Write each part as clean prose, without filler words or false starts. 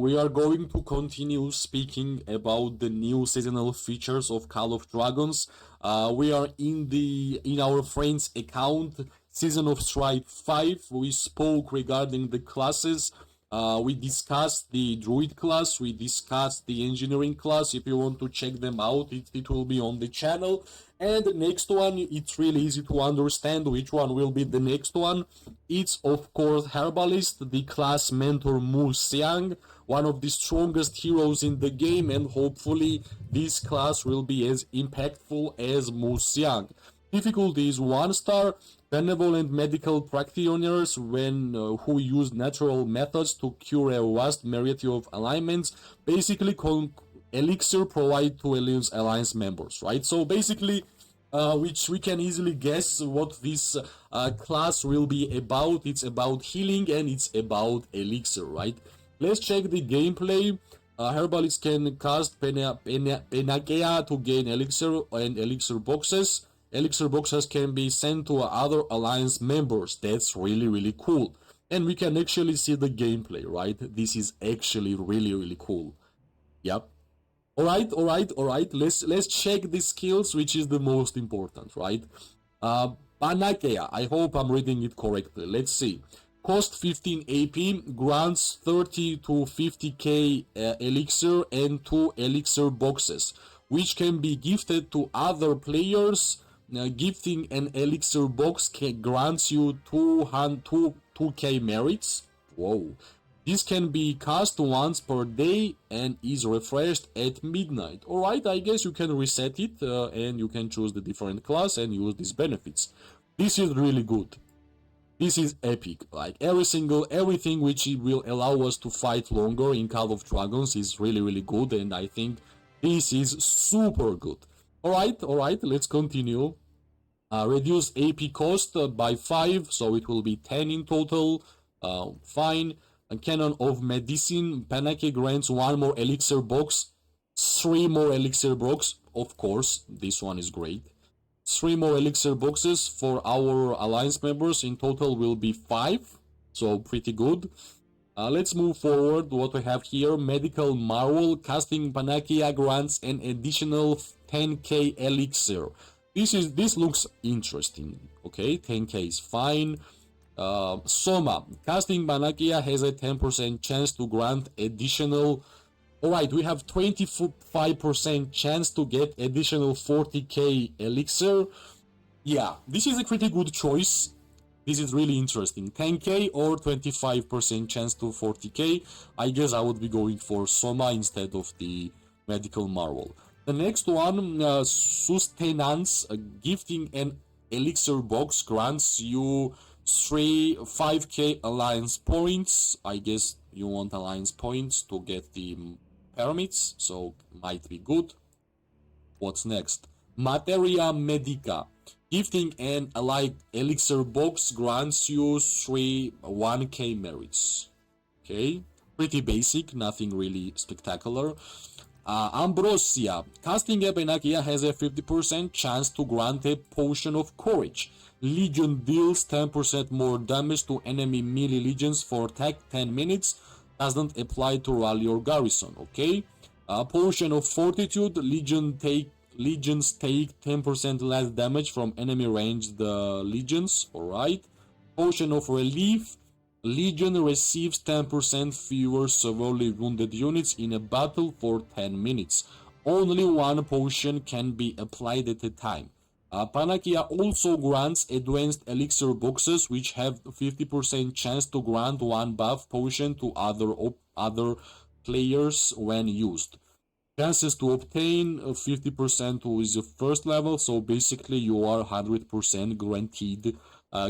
we are going to continue speaking about the new seasonal features of Call of Dragons. We are in our friend's account, Season of Strife 5. We spoke regarding the classes. We discussed the Druid class, we discussed the Engineering class. If you want to check them out, it will be on the channel. And the next one, it's really easy to understand which one will be the next one. It's of course Herbalist, the class mentor Mu Xiang, one of the strongest heroes in the game, and hopefully this class will be as impactful as Mu Xiang. Difficulty is 1 star. Benevolent medical practitioners who use natural methods to cure a vast variety of alignments. Basically, elixir provide to alliance members, right? So basically, which we can easily guess what this class will be about. It's about healing and it's about elixir, right? Let's check the gameplay. Herbalist can cast Panacea to gain elixir and elixir boxes. Elixir boxes can be sent to other alliance members. That's really cool. And we can actually see the gameplay, right? This is actually really cool. Yep. Alright. Let's check the skills, which is the most important, right? Panacea. I hope I'm reading it correctly. Let's see. Cost 15 AP, grants 30 to 50k elixir and 2 elixir boxes, which can be gifted to other players. Gifting an elixir box grants you 2k merits. Whoa. This can be cast once per day and is refreshed at midnight. Alright, I guess you can reset it and you can choose the different class and use these benefits. This is really good. This is epic. Like everything which will allow us to fight longer in Call of Dragons is really good, and I think this is super good. Alright, let's continue. Reduce AP cost by 5, so it will be 10 in total. Fine. A Cannon of Medicine. Panacea grants 1 more elixir box, 3 more elixir box. Of course, this one is great. 3 more elixir boxes for our alliance members. In total will be 5, so pretty good. Let's move forward. What we have here, Medical Marvel. Casting Panacea grants an additional 10k elixir. This looks interesting. Okay, 10k is fine. Soma. Casting Panacea has a 10% chance to grant additional. Alright, we have 25% chance to get additional 40k elixir. Yeah, this is a pretty good choice. This is really interesting. 10k or 25% chance to 40k. I guess I would be going for Soma instead of the Medical Marvel. The next one, Sustenance. Gifting an elixir box grants you 5k alliance points. I guess you want alliance points to get the permits, so might be good. What's next? Materia Medica. Gifting an allied elixir box grants you 1k merits. Okay, pretty basic, nothing really spectacular. Ambrosia. Casting a Panacea has a 50% chance to grant a potion of courage. Legion deals 10% more damage to enemy melee legions for attack 10 minutes. Doesn't apply to rally or garrison. Okay. Potion of fortitude. Legions take 10% less damage from enemy ranged legions. Alright. Potion of relief. Legion receives 10% fewer severely wounded units in a battle for 10 minutes. Only 1 potion can be applied at a time. Panacea also grants advanced elixir boxes, which have 50% chance to grant 1 buff potion to other players when used. Chances to obtain 50% with the first level, so basically you are 100% guaranteed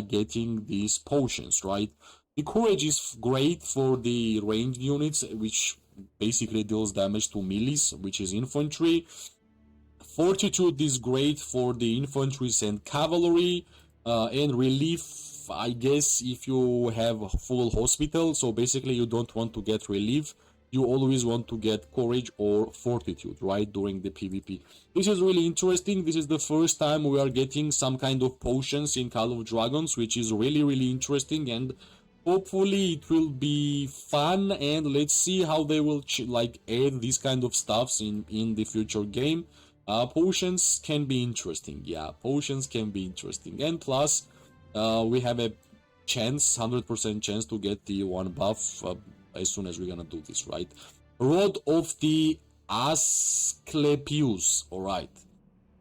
getting these potions, right? The courage is great for the ranged units, which basically deals damage to melees, which is infantry. Fortitude is great for the infantry and cavalry. And relief, I guess, if you have full hospital, so basically you don't want to get relief, you always want to get courage or fortitude, right, during the PvP. This is really interesting. This is the first time we are getting some kind of potions in Call of Dragons, which is really interesting, and hopefully it will be fun, and let's see how they will like add these kind of stuffs in the future game. Potions can be interesting. Yeah, potions can be interesting, and plus we have a chance, 100% chance to get the one buff as soon as we're gonna do this, right? Rod of the Asclepius. All right.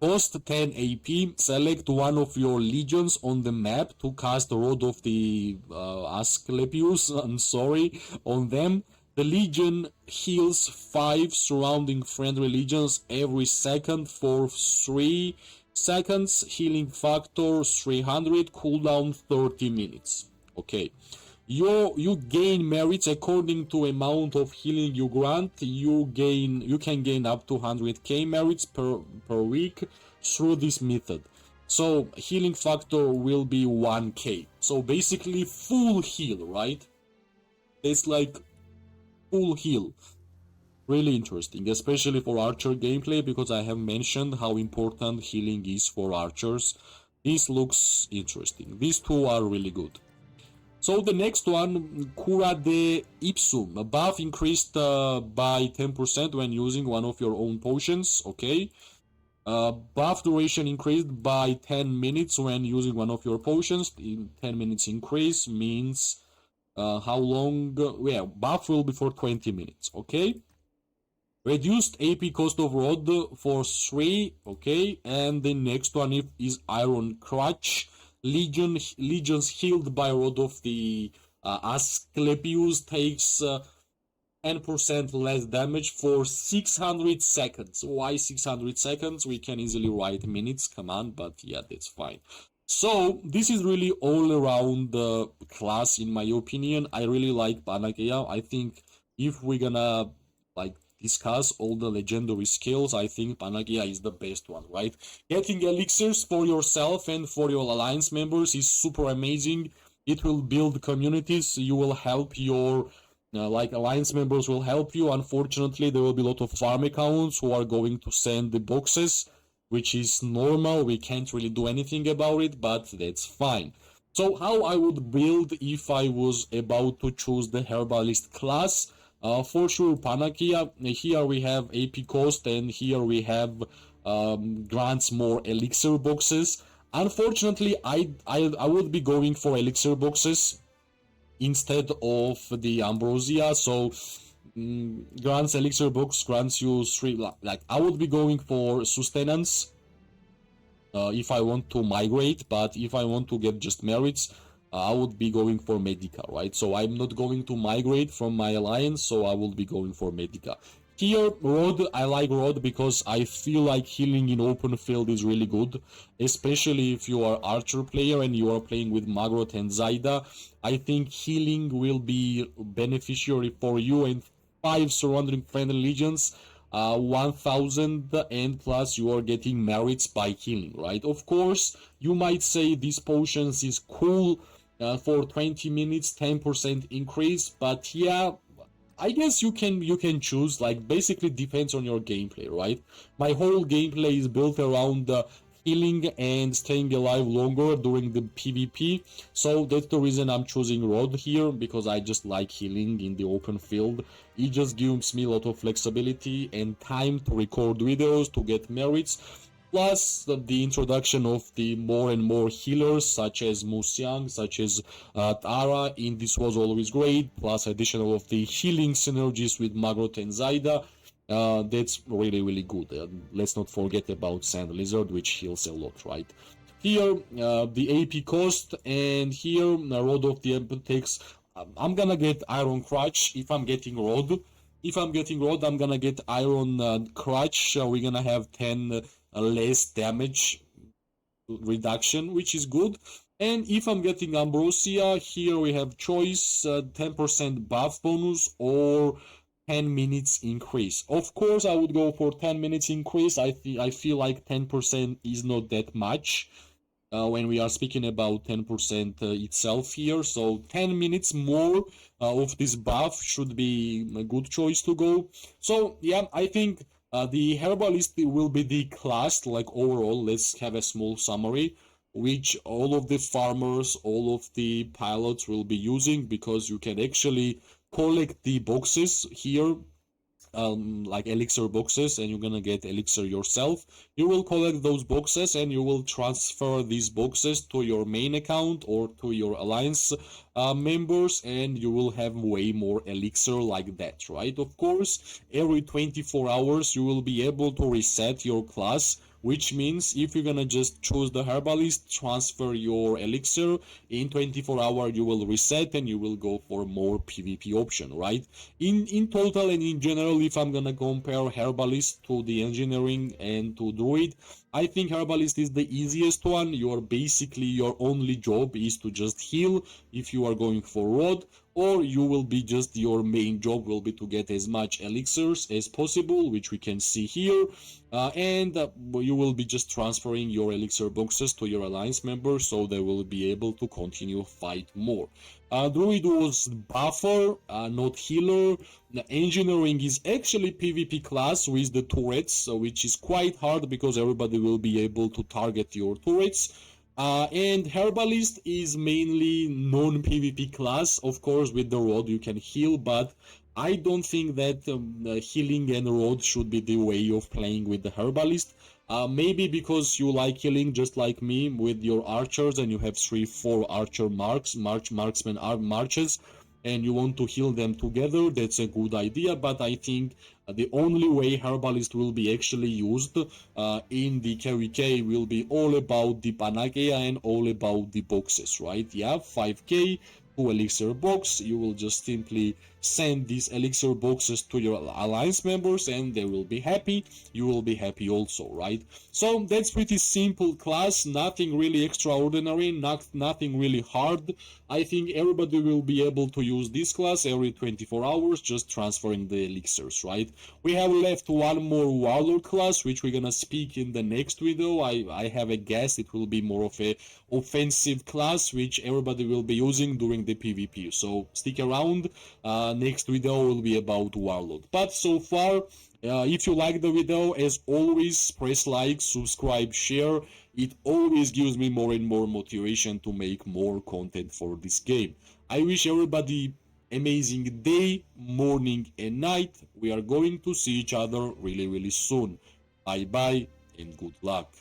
Cost 10 AP. Select one of your legions on the map to cast Rod of the Asclepius. I'm sorry, on them. The legion heals 5 surrounding friendly legions every second for 3 seconds. Healing factor 300. Cooldown 30 minutes. Okay. You gain merits according to amount of healing you grant. You can gain up to 100k merits per week through this method. So healing factor will be 1k. So basically full heal, right? It's like full heal. Really interesting, especially for archer gameplay, because I have mentioned how important healing is for archers. This looks interesting. These two are really good. So the next one, Cura de Ipsum, buff increased by 10% when using one of your own potions, okay. Buff duration increased by 10 minutes when using one of your potions. In 10 minutes increase means how long, yeah, buff will be for 20 minutes, okay. Reduced AP cost of rod for 3, okay, and the next one is Iron Crutch. Legions healed by Rod of the Asclepius takes 10% less damage for 600 seconds. Why 600 seconds? We can easily write minutes, come on, but yeah, that's fine. So this is really all around the class in my opinion. I really like Panacea. I think if we're gonna like discuss all the legendary skills, I think Panacea is the best one, right? Getting elixirs for yourself and for your alliance members is super amazing. It will build communities. You will help your like alliance members will help you. Unfortunately, there will be a lot of farm accounts who are going to send the boxes, which is normal. We can't really do anything about it, but that's fine. So how I would build if I was about to choose the Herbalist class? For sure, Panacea. Here we have AP cost, and here we have grants more elixir boxes. Unfortunately, I would be going for elixir boxes instead of the Ambrosia. So grants elixir box grants you 3. Like I would be going for sustenance if I want to migrate, but if I want to get just merits, I would be going for Medica, right? So I'm not going to migrate from my alliance, so I will be going for Medica. Here, Rod, I like Rod because I feel like healing in open field is really good, especially if you are archer player and you are playing with Magrot and Zaida. I think healing will be beneficiary for you and 5 surrounding friendly legions. 1000 and plus you are getting merits by healing, right? Of course, you might say these potions is cool for 20 minutes, 10% increase, but yeah, I guess you can choose. Like basically depends on your gameplay, right? My whole gameplay is built around healing and staying alive longer during the PvP, so that's the reason I'm choosing Rod here, because I just like healing in the open field. It just gives me a lot of flexibility and time to record videos to get merits. Plus the introduction of the more and more healers such as Musyang, such as Tara in this was always great. Plus additional of the healing synergies with Magrot and Zaida. That's really good. Let's not forget about Sand Lizard, which heals a lot, right? Here the AP cost, and here Rod of the Emperor takes. I'm gonna get Iron Crutch if I'm getting Rod. If I'm getting Rod, I'm gonna get Iron Crutch. We're gonna have 10 less damage reduction, which is good. And if I'm getting Ambrosia, here we have choice 10% buff bonus or 10 minutes increase. Of course, I would go for 10 minutes increase. I feel like 10% is not that much when we are speaking about 10% itself here. So 10 minutes more of this buff should be a good choice to go. So yeah, I think the Herbalist will be the class, like overall. Let's have a small summary. which all of the farmers, all of the pilots will be using, because you can actually collect the boxes here, like elixir boxes, and you're gonna get elixir yourself. You will collect those boxes and you will transfer these boxes to your main account or to your alliance members, and you will have way more elixir like that, right? Of course, every 24 hours you will be able to reset your class, which means if you're gonna just choose the herbalist, transfer your elixir, in 24 hours you will reset and you will go for more PvP option, right? In total and in general, if I'm gonna compare herbalist to the engineering and to druid, I think herbalist is the easiest one. Your only job is to just heal if you are going for rod, or you will be just, your main job will be to get as much elixirs as possible, which we can see here, and you will be just transferring your elixir boxes to your alliance members, so they will be able to continue fight more. Druid was buffer, not healer. The engineering is actually PvP class with the turrets, which is quite hard because everybody will be able to target your turrets. And herbalist is mainly non-PvP class. Of course, with the rod you can heal, but I don't think that healing and rod should be the way of playing with the herbalist. Maybe because you like healing just like me with your archers, and you have 3-4 archer marksmen marches, and you want to heal them together, that's a good idea. But I think the only way herbalist will be actually used in the KvK will be all about the Panacea and all about the boxes, right? Yeah, 5k, 2 elixir box, you will just simply send these elixir boxes to your alliance members and they will be happy, you will be happy also, right? So that's pretty simple class, nothing really extraordinary, nothing really hard. I think everybody will be able to use this class every 24 hours, just transferring the elixirs, right? We have left one more warlord class, which we're gonna speak in the next video. I have a guess it will be more of a offensive class, which everybody will be using during the PvP. So stick around. Next video will be about warlord. But so far, if you like the video, as always, press like, subscribe, share. It always gives me more and more motivation to make more content for this game. I wish everybody amazing day, morning and night. We are going to see each other really soon. Bye bye and good luck.